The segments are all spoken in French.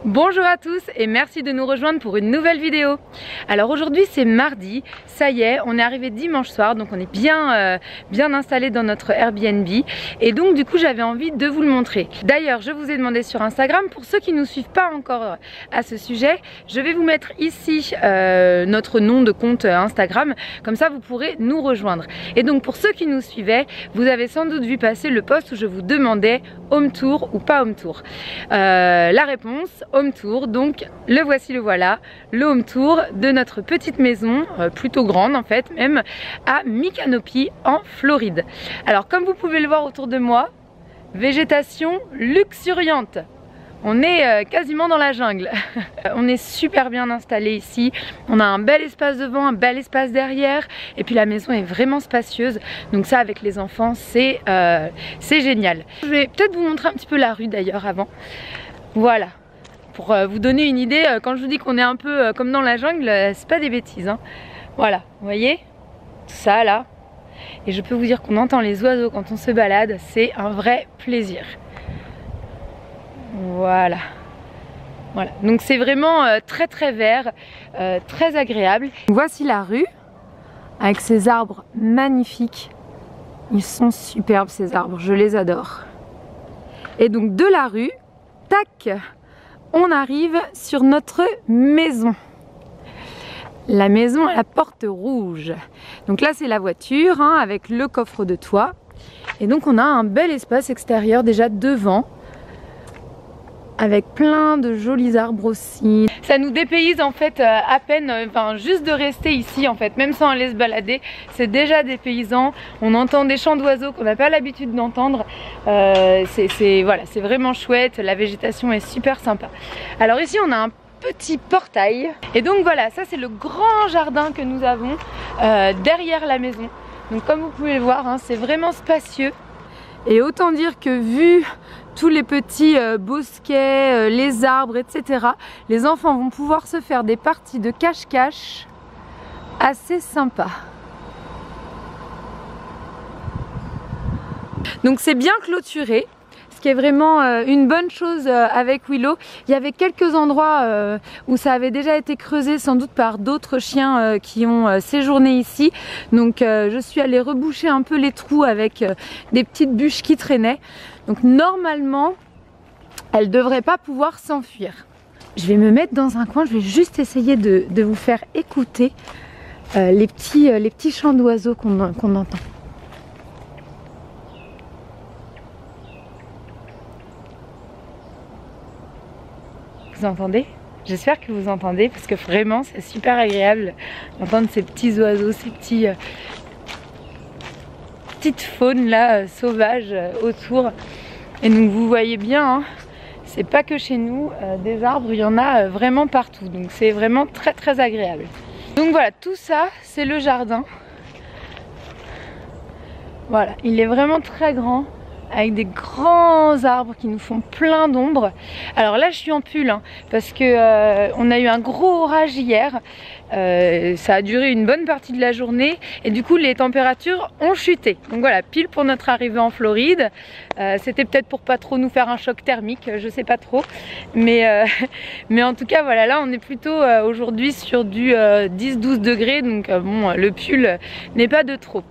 Bonjour à tous et merci de nous rejoindre pour une nouvelle vidéo. Alors aujourd'hui c'est mardi, ça y est, on est arrivé dimanche soir, donc on est bien installé dans notre Airbnb et donc du coup j'avais envie de vous le montrer. D'ailleurs je vous ai demandé sur Instagram, pour ceux qui ne nous suivent pas encore à ce sujet, je vais vous mettre ici notre nom de compte Instagram, comme ça vous pourrez nous rejoindre. Et donc pour ceux qui nous suivaient, vous avez sans doute vu passer le post où je vous demandais home tour ou pas home tour. La réponse, home tour, donc le voici, le voilà, le home tour de notre petite maison, plutôt grande en fait même, à Micanopy en Floride. Alors comme vous pouvez le voir autour de moi, végétation luxuriante. On est quasiment dans la jungle. On est super bien installé ici. On a un bel espace devant, un bel espace derrière. Et puis la maison est vraiment spacieuse. Donc ça avec les enfants c'est génial. Je vais peut-être vous montrer un petit peu la rue d'ailleurs avant. Voilà. Pour vous donner une idée, quand je vous dis qu'on est un peu comme dans la jungle, c'est pas des bêtises, hein. Voilà, vous voyez tout ça là. Et je peux vous dire qu'on entend les oiseaux quand on se balade. C'est un vrai plaisir. Voilà, voilà. Donc c'est vraiment très vert, très agréable. Voici la rue avec ces arbres magnifiques. Ils sont superbes ces arbres, je les adore. Et donc de la rue, tac, on arrive sur notre maison. La maison à la porte rouge. Donc là c'est la voiture hein, avec le coffre de toit. Et donc on a un bel espace extérieur déjà devant, avec plein de jolis arbres aussi. Ça nous dépayse en fait à peine, enfin juste de rester ici en fait, même sans aller se balader, c'est déjà dépaysant. On entend des chants d'oiseaux qu'on n'a pas l'habitude d'entendre. Voilà, c'est vraiment chouette, la végétation est super sympa. Alors ici on a un petit portail. Et donc voilà, ça c'est le grand jardin que nous avons derrière la maison. Donc comme vous pouvez le voir, hein, c'est vraiment spacieux. Et autant dire que vu tous les petits bosquets, les arbres, etc., les enfants vont pouvoir se faire des parties de cache-cache assez sympas. Donc c'est bien clôturé, ce qui est vraiment une bonne chose avec Willow. Il y avait quelques endroits où ça avait déjà été creusé, sans doute par d'autres chiens qui ont séjourné ici. Donc je suis allée reboucher un peu les trous avec des petites bûches qui traînaient. Donc normalement, elle ne devrait pas pouvoir s'enfuir. Je vais me mettre dans un coin, je vais juste essayer de vous faire écouter les petits chants d'oiseaux qu'on entend. Vous entendez? J'espère que vous entendez parce que vraiment c'est super agréable d'entendre ces petits oiseaux, ces petites faunes là sauvages autour. Et donc vous voyez bien, hein, c'est pas que chez nous, des arbres il y en a vraiment partout, donc c'est vraiment très agréable. Donc voilà, tout ça c'est le jardin. Voilà, il est vraiment très grand, avec des grands arbres qui nous font plein d'ombre. Alors là je suis en pull hein, parce que on a eu un gros orage hier. Ça a duré une bonne partie de la journée et du coup les températures ont chuté. Donc voilà, pile pour notre arrivée en Floride. C'était peut-être pour pas trop nous faire un choc thermique, je sais pas trop. Mais en tout cas voilà, là on est plutôt aujourd'hui sur du 10-12 degrés. Donc bon, le pull n'est pas de trop.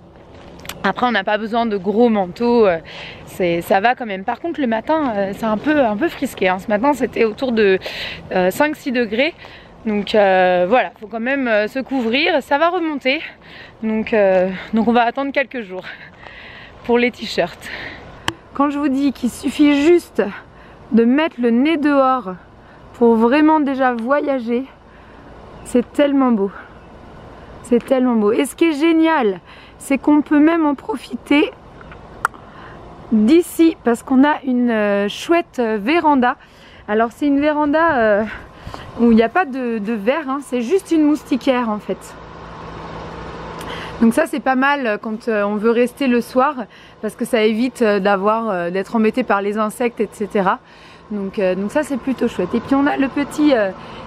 Après on n'a pas besoin de gros manteaux, ça va quand même. Par contre le matin c'est un peu frisqué hein. Ce matin c'était autour de 5-6 degrés. Donc voilà, faut quand même se couvrir, ça va remonter. Donc on va attendre quelques jours pour les t-shirts. Quand je vous dis qu'il suffit juste de mettre le nez dehors pour vraiment déjà voyager, c'est tellement beau. C'est tellement beau. Et ce qui est génial, c'est qu'on peut même en profiter d'ici parce qu'on a une chouette véranda. Alors c'est une véranda où il n'y a pas de verre, hein, c'est juste une moustiquaire en fait. Donc ça c'est pas mal quand on veut rester le soir parce que ça évite d'être embêté par les insectes, etc. Donc ça c'est plutôt chouette. Et puis on a le petit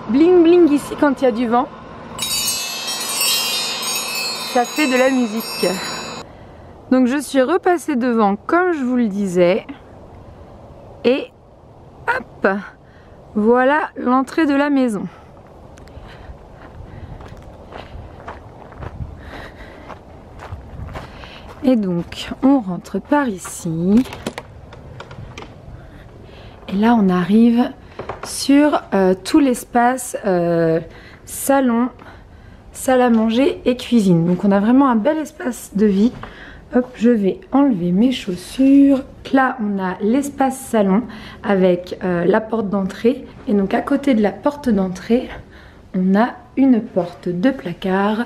bling bling ici quand il y a du vent. Ça fait de la musique. Donc je suis repassée devant comme je vous le disais. Et hop, Voilà l'entrée de la maison. Et donc on rentre par ici. Et là on arrive sur tout l'espace salon, salle à manger et cuisine. Donc on a vraiment un bel espace de vie. Hop, je vais enlever mes chaussures. Là on a l'espace salon avec la porte d'entrée. Et donc à côté de la porte d'entrée, on a une porte de placard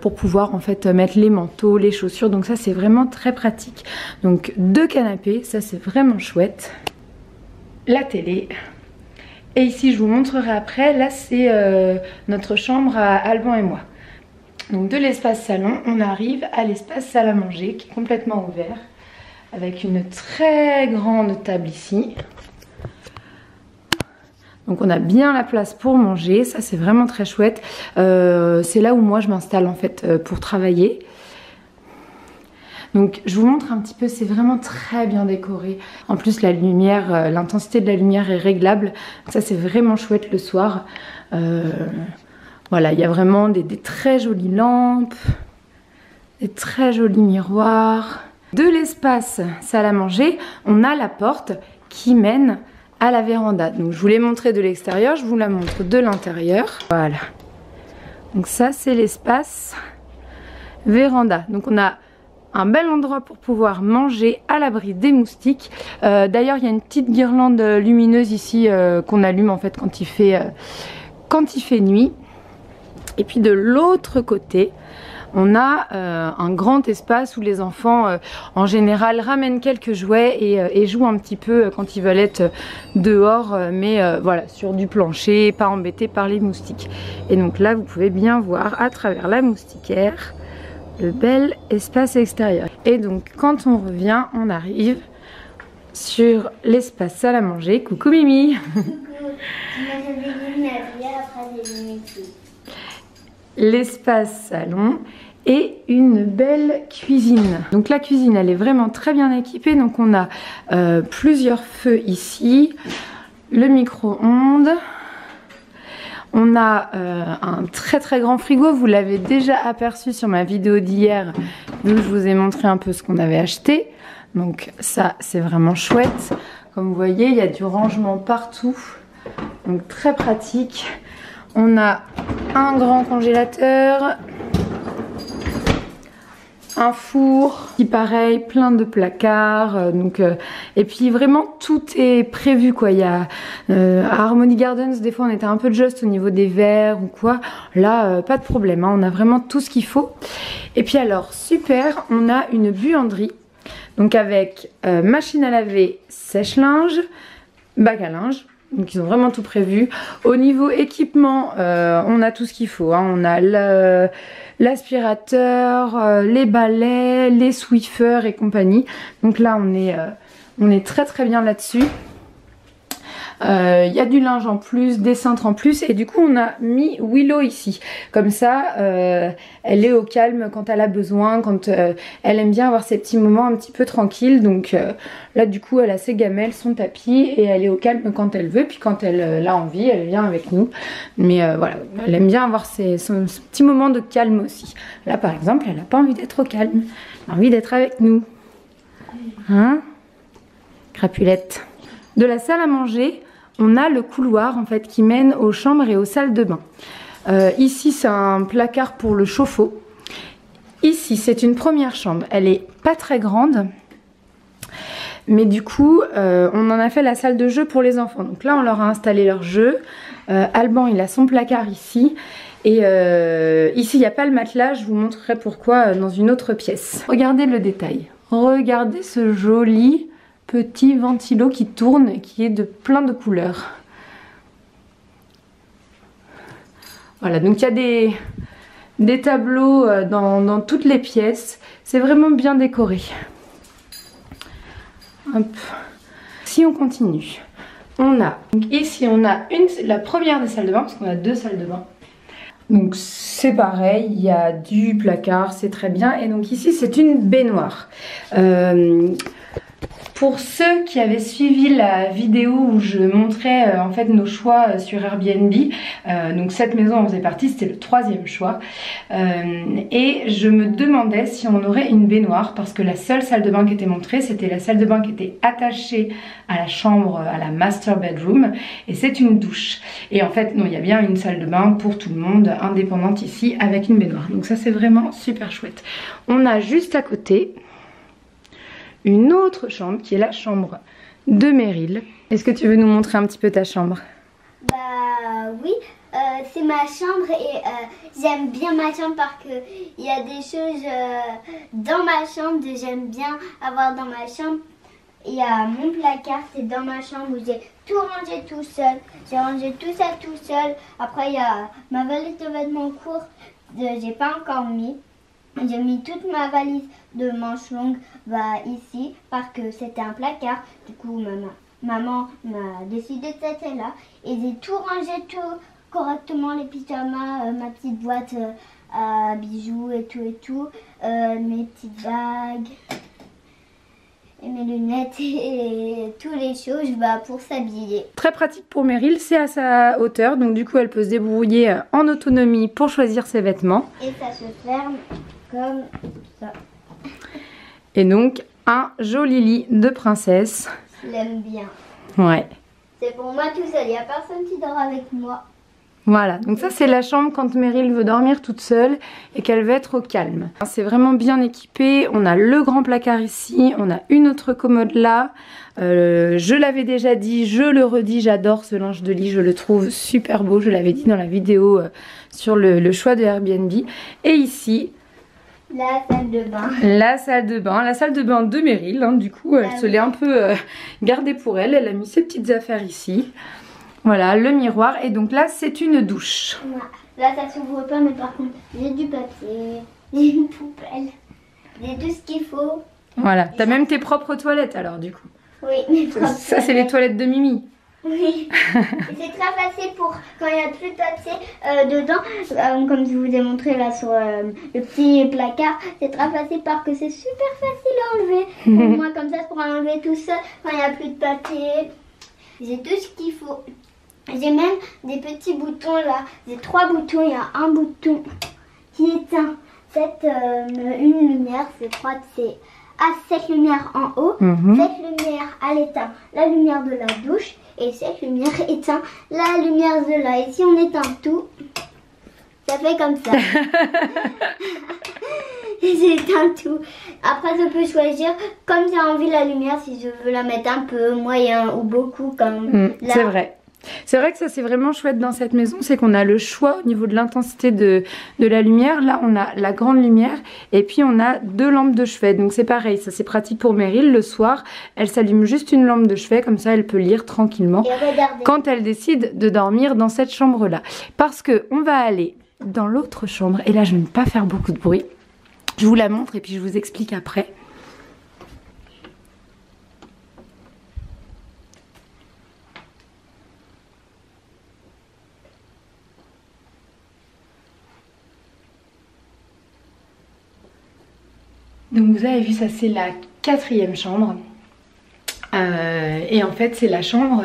pour pouvoir en fait mettre les manteaux, les chaussures. Donc ça c'est vraiment très pratique. Donc 2 canapés, ça c'est vraiment chouette. La télé. Et ici je vous montrerai après. Là c'est notre chambre à Alban et moi. Donc de l'espace salon, on arrive à l'espace salle à manger qui est complètement ouvert. Avec une très grande table ici. Donc on a bien la place pour manger, ça c'est vraiment très chouette. C'est là où moi je m'installe en fait pour travailler. Donc je vous montre un petit peu, c'est vraiment très bien décoré. En plus la lumière, l'intensité de la lumière est réglable. Ça c'est vraiment chouette le soir. Voilà, il y a vraiment des très jolies lampes, des très jolis miroirs. De l'espace salle à manger, on a la porte qui mène à la véranda. Donc je vous l'ai montré de l'extérieur, je vous la montre de l'intérieur. Voilà. Donc ça c'est l'espace véranda. Donc on a un bel endroit pour pouvoir manger à l'abri des moustiques. D'ailleurs il y a une petite guirlande lumineuse ici qu'on allume en fait quand il fait nuit. Et puis de l'autre côté, on a un grand espace où les enfants en général ramènent quelques jouets et jouent un petit peu quand ils veulent être dehors, mais voilà, sur du plancher, pas embêtés par les moustiques. Et donc là vous pouvez bien voir à travers la moustiquaire le bel espace extérieur. Et donc quand on revient, on arrive sur l'espace salle à manger. Coucou Mimi. L'espace salon et une belle cuisine. Donc la cuisine elle est vraiment très bien équipée. Donc on a plusieurs feux ici, le micro-ondes. On a un très grand frigo, vous l'avez déjà aperçu sur ma vidéo d'hier où je vous ai montré un peu ce qu'on avait acheté. Donc ça c'est vraiment chouette. Comme vous voyez il y a du rangement partout, donc très pratique. On a un grand congélateur, un four, qui pareil, plein de placards, et puis vraiment tout est prévu quoi. Il y a à Harmony Gardens, des fois on était un peu juste au niveau des verres ou quoi. Là pas de problème, hein, on a vraiment tout ce qu'il faut. Et puis alors super, on a une buanderie, donc avec machine à laver, sèche-linge, bac à linge. Donc ils ont vraiment tout prévu. Au niveau équipement, on a tout ce qu'il faut, hein. On a l'aspirateur, les balais, les Swiffer et compagnie. Donc là on est très bien là-dessus. Il y a du linge en plus, des cintres en plus, et du coup on a mis Willow ici. Comme ça elle est au calme quand elle a besoin, quand elle aime bien avoir ses petits moments un petit peu tranquilles. Donc là du coup elle a ses gamelles, son tapis, et elle est au calme quand elle veut. Puis quand elle a envie, elle vient avec nous. Mais voilà, elle aime bien avoir son petit moment de calme aussi. Là par exemple elle n'a pas envie d'être au calme, elle a envie d'être avec nous. Hein, crapulette. De la salle à manger, on a le couloir en fait qui mène aux chambres et aux salles de bain. Ici c'est un placard pour le chauffe-eau. Ici c'est une première chambre, elle est pas très grande, mais du coup on en a fait la salle de jeu pour les enfants. Donc là on leur a installé leur jeu. Alban il a son placard ici. Et ici il n'y a pas le matelas, je vous montrerai pourquoi dans une autre pièce. Regardez le détail, regardez ce joli petit ventilo qui tourne et qui est de plein de couleurs. Voilà, donc il y a des tableaux dans toutes les pièces. C'est vraiment bien décoré. Hop. Si on continue, on a donc ici on a la première des salles de bain, parce qu'on a 2 salles de bain. Donc c'est pareil, il y a du placard, c'est très bien. Et donc ici c'est une baignoire. Pour ceux qui avaient suivi la vidéo où je montrais en fait nos choix sur Airbnb, donc cette maison en faisait partie, c'était le 3e choix, et je me demandais si on aurait une baignoire parce que la seule salle de bain qui était montrée c'était la salle de bain qui était attachée à la chambre, à la master bedroom, et c'est une douche. Et en fait non, il y a bien une salle de bain pour tout le monde, indépendante ici, avec une baignoire. Donc ça c'est vraiment super chouette. On a juste à côté une autre chambre qui est la chambre de Meryl. Est-ce que tu veux nous montrer un petit peu ta chambre? Bah oui, c'est ma chambre et j'aime bien ma chambre parce que il y a des choses dans ma chambre que j'aime bien avoir dans ma chambre. Il y a mon placard, c'est dans ma chambre où j'ai tout rangé tout seul. J'ai rangé tout ça tout seul. Après il y a ma valise de vêtements courts, j'ai pas encore mis. J'ai mis toute ma valise de manches longues ici parce que c'était un placard. Du coup, maman m'a décidé de cette là. Et j'ai tout rangé tout correctement, les pyjamas, ma petite boîte à bijoux et tout. Mes petites bagues, et mes lunettes et toutes les choses pour s'habiller. Très pratique pour Meryl, c'est à sa hauteur. Donc du coup, elle peut se débrouiller en autonomie pour choisir ses vêtements. Et ça se ferme comme ça. Et donc, un joli lit de princesse. Je l'aime bien. Ouais. C'est pour moi tout seul, il n'y a personne qui dort avec moi. Voilà, donc ça c'est la chambre quand Meryl veut dormir toute seule et qu'elle veut être au calme. C'est vraiment bien équipé, on a le grand placard ici, on a une autre commode là. Je l'avais déjà dit, je le redis, j'adore ce linge de lit, je le trouve super beau, je l'avais dit dans la vidéo sur le choix de Airbnb. Et ici, la salle de bain. La salle de bain de Meryl, hein, du coup elle se l'est un peu gardée pour elle, elle a mis ses petites affaires ici. Voilà, le miroir, et donc là c'est une douche. Là ça s'ouvre pas, mais par contre j'ai du papier, j'ai une poubelle, j'ai tout ce qu'il faut. Voilà, t'as même tes propres toilettes alors du coup. Oui, mes propres toilettes. Ça c'est les toilettes de Mimi. Oui, c'est très facile pour quand il n'y a plus de papier dedans, comme je vous ai montré là sur le petit placard, c'est très facile parce que c'est super facile à enlever. Pour moi comme ça, pour enlever tout seul quand il n'y a plus de papier, j'ai tout ce qu'il faut. J'ai même des petits boutons là, j'ai 3 boutons, il y a un bouton qui éteint une lumière, c'est cette lumière en haut, cette lumière elle éteint la lumière de la douche et cette lumière éteint la lumière de là. Et si on éteint tout, ça fait comme ça. J'éteins tout. Après je peux choisir comme j'ai envie la lumière, si je veux la mettre un peu, moyen ou beaucoup comme là. C'est vrai. C'est vrai que ça c'est vraiment chouette dans cette maison, c'est qu'on a le choix au niveau de l'intensité de la lumière. Là on a la grande lumière et puis on a 2 lampes de chevet. Donc c'est pareil, ça c'est pratique pour Meryl. Le soir elle s'allume juste une lampe de chevet, comme ça elle peut lire tranquillement quand elle décide de dormir dans cette chambre là. Parce que on va aller dans l'autre chambre et là je ne vais pas faire beaucoup de bruit. Je vous la montre et puis je vous explique après. Donc vous avez vu, ça c'est la 4e chambre. Et en fait c'est la chambre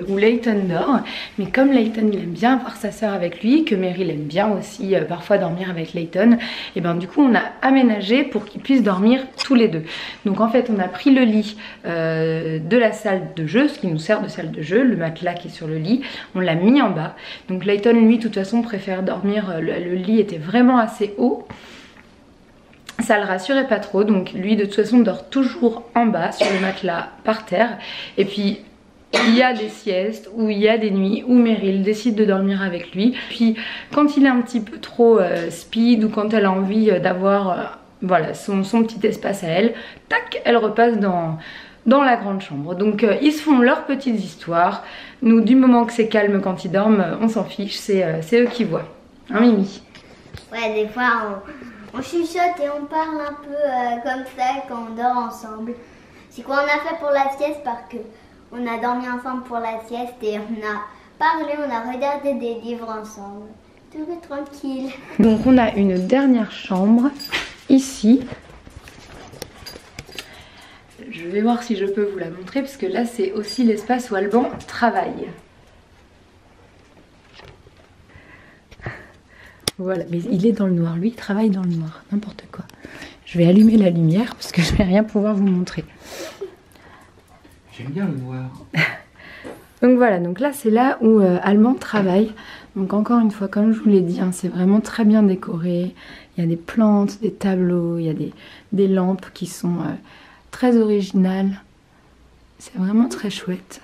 où Layton dort. Mais comme Layton il aime bien avoir sa soeur avec lui, que Meryl aime bien aussi parfois dormir avec Layton, et ben du coup on a aménagé pour qu'ils puissent dormir tous les deux. Donc en fait on a pris le lit de la salle de jeu, ce qui nous sert de salle de jeu, le matelas qui est sur le lit, on l'a mis en bas. Donc Layton lui de toute façon préfère dormir, le lit était vraiment assez haut. Ça le rassurait pas trop, donc lui de toute façon dort toujours en bas sur le matelas par terre. Et puis il y a des siestes ou il y a des nuits où Meryl décide de dormir avec lui. Puis quand il est un petit peu trop speed ou quand elle a envie d'avoir voilà, son petit espace à elle, tac, elle repasse dans la grande chambre. Donc ils se font leurs petites histoires. Nous du moment que c'est calme quand ils dorment, on s'en fiche, c'est eux qui voient. Hein Mimi? Ouais, des fois on chuchote et on parle un peu comme ça quand on dort ensemble. C'est quoi on a fait pour la sieste parce que on a dormi ensemble pour la sieste et on a parlé, on a regardé des livres ensemble. Tout est tranquille. Donc on a une dernière chambre ici. je vais voir si je peux vous la montrer parce que là c'est aussi l'espace où Alban travaille. Voilà, mais il est dans le noir, lui il travaille dans le noir, n'importe quoi. Je vais allumer la lumière parce que je vais rien pouvoir vous montrer. J'aime bien le noir. Donc voilà, donc là c'est là où Alban travaille. Donc encore une fois, comme je vous l'ai dit, hein, c'est vraiment très bien décoré. Il y a des plantes, des tableaux, il y a des lampes qui sont très originales. C'est vraiment très chouette.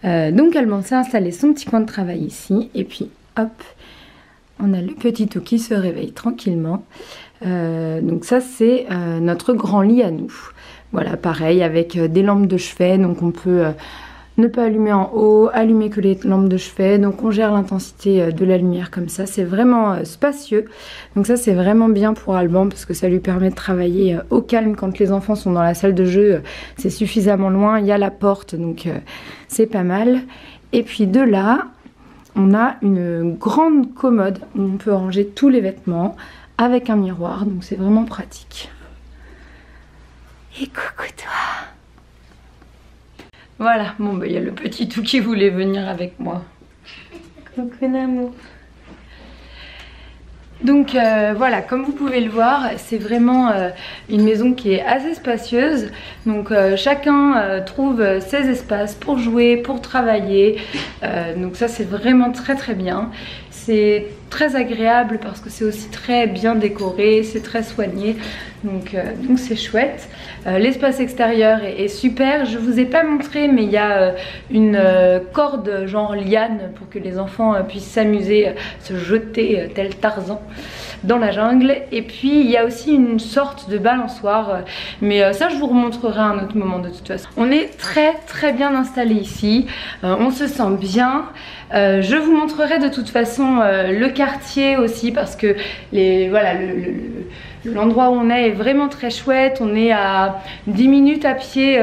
Donc Alban s'est installé son petit coin de travail ici. Et puis hop, on a le petit tout qui se réveille tranquillement. Donc ça c'est notre grand lit à nous. Voilà, pareil avec des lampes de chevet. Donc on peut ne pas allumer en haut, allumer que les lampes de chevet. Donc on gère l'intensité de la lumière comme ça. C'est vraiment spacieux. Donc ça c'est vraiment bien pour Alban parce que ça lui permet de travailler au calme quand les enfants sont dans la salle de jeu. C'est suffisamment loin, il y a la porte donc c'est pas mal. Et puis de là, on a une grande commode où on peut ranger tous les vêtements avec un miroir. Donc c'est vraiment pratique. Et coucou toi! Voilà, bon bah il y a le petit tout qui voulait venir avec moi. Coucou Namo. Donc voilà, comme vous pouvez le voir, c'est vraiment une maison qui est assez spacieuse. Donc chacun trouve ses espaces pour jouer, pour travailler. Donc ça c'est vraiment très très bien. C'est très agréable parce que c'est aussi très bien décoré, c'est très soigné. Donc c'est chouette. L'espace extérieur est super. Je vous ai pas montré mais il y a une corde genre liane pour que les enfants puissent s'amuser, se jeter tel Tarzan dans la jungle. Et puis il y a aussi une sorte de balançoire, mais ça je vous remontrerai à un autre moment de toute façon. On est très très bien installé ici, on se sent bien. Je vous montrerai de toute façon le quartier aussi parce que voilà, l'endroit où on est vraiment très chouette. On est à 10 minutes à pied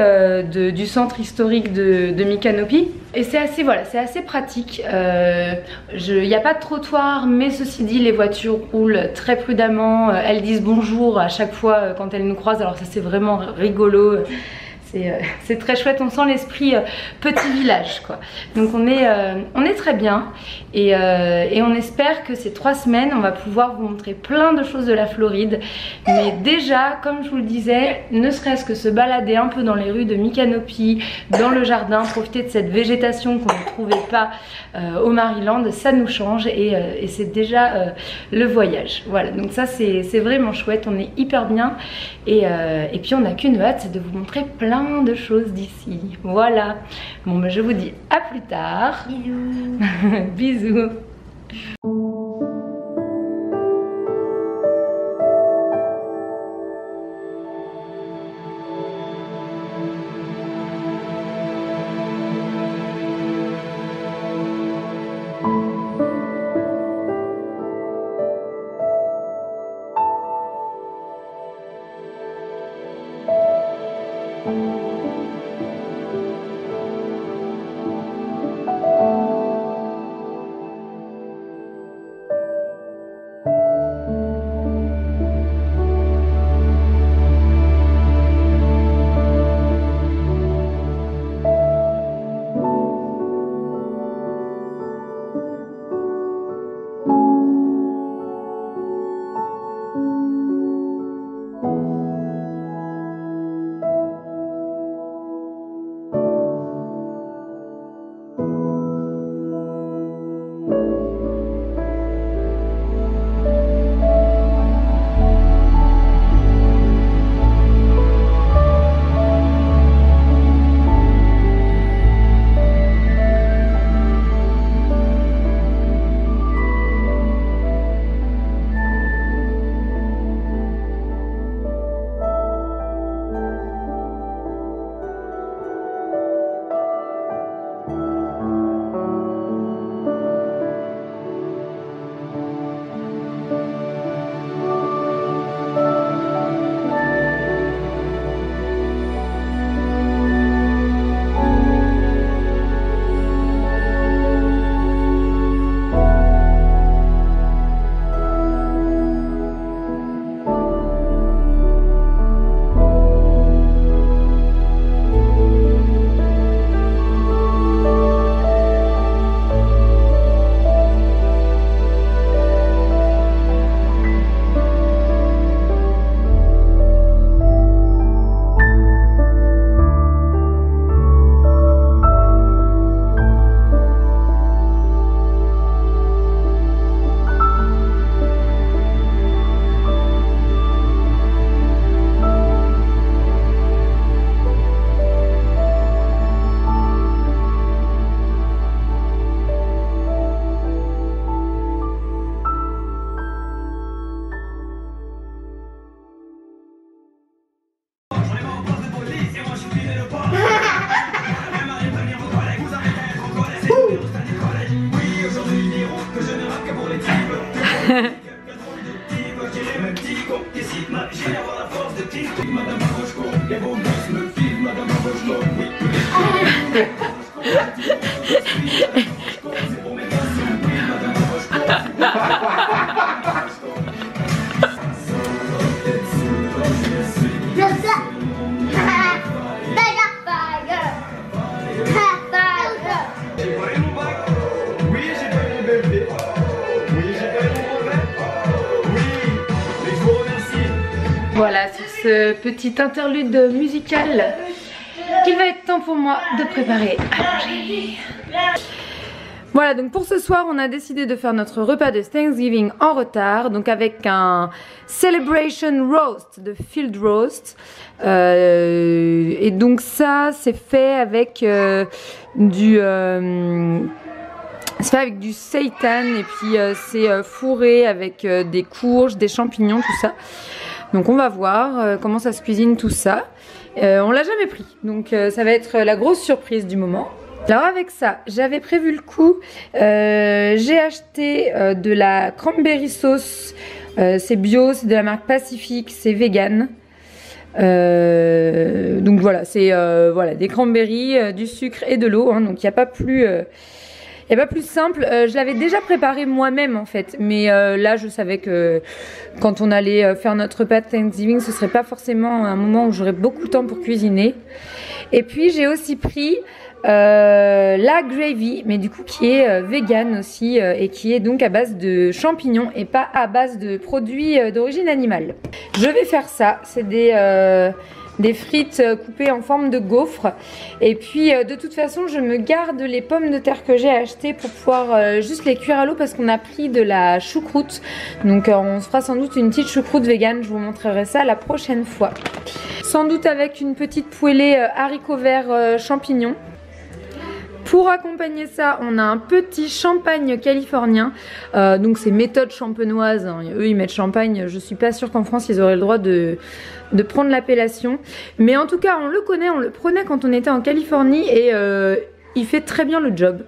du centre historique de Micanopy. Et c'est assez, voilà, c'est assez pratique. Il n'y a pas de trottoir, mais ceci dit, les voitures roulent très prudemment. Elles disent bonjour à chaque fois quand elles nous croisent. Alors ça c'est vraiment rigolo. C'est très chouette, on sent l'esprit petit village quoi. Donc on est très bien et on espère que ces 3 semaines on va pouvoir vous montrer plein de choses de la Floride. Mais déjà comme je vous le disais, ne serait-ce que se balader un peu dans les rues de Micanopy, dans le jardin, profiter de cette végétation qu'on ne trouvait pas au Maryland, ça nous change et c'est déjà le voyage. Voilà, donc ça c'est vraiment chouette, on est hyper bien et puis on n'a qu'une hâte, c'est de vous montrer plein de choses d'ici. Voilà. Bon ben je vous dis à plus tard. Bisous. Bisous. Voilà, sur ce petit interlude musical, il va être temps pour moi de préparer à manger. Voilà, donc pour ce soir, on a décidé de faire notre repas de Thanksgiving en retard, donc avec un Celebration Roast de Field Roast. Et donc ça, c'est fait avec c'est fait avec du seitan et puis c'est fourré avec des courges, des champignons, tout ça. Donc on va voir comment ça se cuisine tout ça. On l'a jamais pris, donc ça va être la grosse surprise du moment. Alors avec ça, j'avais prévu le coup. J'ai acheté de la cranberry sauce. C'est bio, c'est de la marque Pacifique, c'est vegan. Donc voilà, c'est voilà, des cranberries, du sucre et de l'eau. Hein, donc il n'y a pas plus... Il n'y a pas plus simple, je l'avais déjà préparé moi-même en fait, mais là je savais que quand on allait faire notre repas de Thanksgiving, ce serait pas forcément un moment où j'aurais beaucoup de temps pour cuisiner. Et puis j'ai aussi pris la gravy, mais du coup qui est vegan aussi et qui est donc à base de champignons et pas à base de produits d'origine animale. Je vais faire ça, c'est des frites coupées en forme de gaufre. Et puis de toute façon je me garde les pommes de terre que j'ai achetées pour pouvoir juste les cuire à l'eau parce qu'on a pris de la choucroute. Donc on se fera sans doute une petite choucroute vegan, je vous montrerai ça la prochaine fois. Sans doute avec une petite poêlée haricots verts champignons. Pour accompagner ça, on a un petit champagne californien. Donc c'est méthode champenoise, hein. Eux ils mettent champagne, je suis pas sûre qu'en France ils auraient le droit de prendre l'appellation. Mais en tout cas on le connaît, on le prenait quand on était en Californie et il fait très bien le job.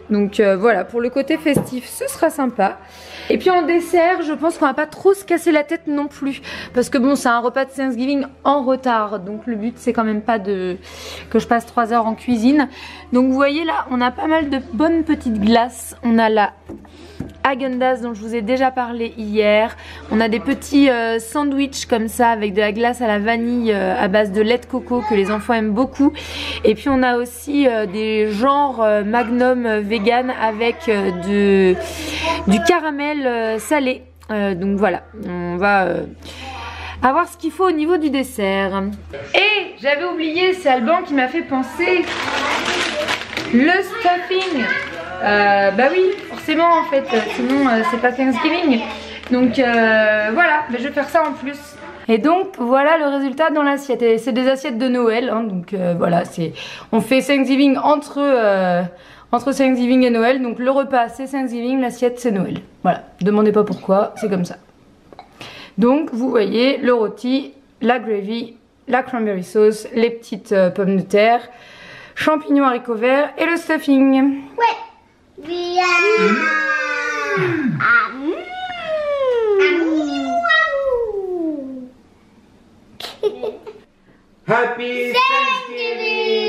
Donc voilà, pour le côté festif ce sera sympa. Et puis en dessert, je pense qu'on va pas trop se casser la tête non plus. Parce que bon, c'est un repas de Thanksgiving en retard. Donc le but c'est quand même pas que je passe 3 heures en cuisine. Donc vous voyez là, on a pas mal de bonnes petites glaces. On a la Häagen-Dazs dont je vous ai déjà parlé hier. On a des petits sandwichs comme ça avec de la glace à la vanille à base de lait de coco que les enfants aiment beaucoup. Et puis on a aussi des genres Magnum vegan avec du caramel salé. Donc voilà, on va avoir ce qu'il faut au niveau du dessert. Et j'avais oublié, c'est Alban qui m'a fait penser, le stuffing. Bah oui, forcément en fait, sinon c'est pas Thanksgiving. Donc voilà, je vais faire ça en plus. Et donc voilà le résultat dans l'assiette. Et c'est des assiettes de Noël, hein, donc voilà, on fait Thanksgiving entre Thanksgiving et Noël. Donc le repas c'est Thanksgiving, l'assiette c'est Noël. Voilà, demandez pas pourquoi, c'est comme ça. Donc vous voyez le rôti, la gravy, la cranberry sauce, les petites pommes de terre, champignons, haricots verts et le stuffing. Ouais. Happy Thanksgiving!